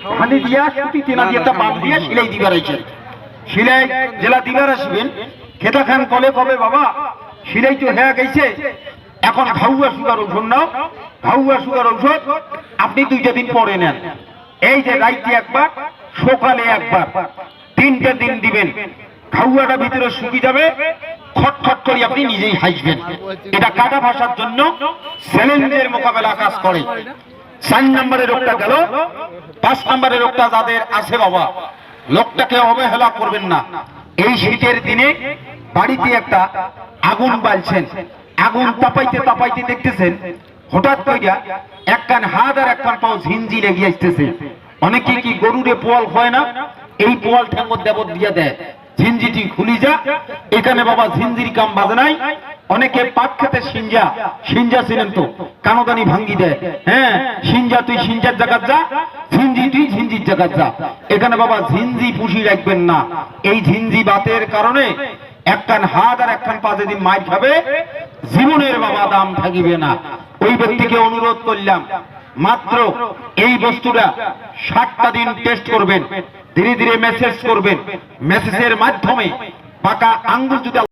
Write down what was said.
ধানি দিয়া সুতি তেনা দিয়ে একটা বাপ দিয়া সিলাই দিবার আছে সিলাই জেলা দিবার আসবেন খেতা খান কলে কবে বাবা সিলাই তো হয়ে গেছে এখন ঘাউয়া সুগার ঔষধ নাও ঘাউয়া সুগার ঔষধ আপনি 2 দিন পরে নেন এই যে রাইতে একবার সকালে একবার 3টে দিন দিবেন ঘাউয়াটা ভিতরে শুকিয়ে যাবে খটখট করে আপনি নিজেই হাসবেন এটা কাটা ভাষার জন্য চ্যালেঞ্জের মোকাবেলা কাজ করে 4 নম্বরের রোগটা গেল 5 নম্বরের রোগটা যাদের আছে বাবা লোকটাকে অবহেলা করবেন না এই শীতের দিনে বাড়িতে একটা আগুন বালছেন আগুন তাপাইতে তাপাইতে দেখতেছেন হঠাৎ কইরা এক কান হাত আর এক কান পাও ঝিনঝি লেগে আসতেছে অনেকে কি গরুরে পোয়াল হয় না এই পোয়াল ঠ্যাঙ্গর দেবর দিয়ে দেয় ঝিনঝিটি খুলি যা এখানে বাবা ঝিনঝির কাম বাজে নাই অনেকে পাট খেতে সিঞ্জা সিঞ্জা ছিলেন তো কানদানি ভাঙ্গি দেয় হ্যাঁ সিঞ্জা তুই সিঞ্জার জায়গা যা ঝিনঝি তুই ঝিনঝির জায়গা যা এখানে বাবা ঝিনঝি পুষি রাখবেন না এই ঝিনঝি বাতের কারণে এক কান হাত আর এক কান পা যেদিন মাইর খাবে জীবনের বাবা দাম থাকিবে না ওই ব্যক্তিকে অনুরোধ করলাম মাত্র এই বস্তুটা 60টা দিন টেস্ট করবেন ধীরে ধীরে মেসেজ করবেন মেসেজের মাধ্যমে পাকা আঙ্গুল যদি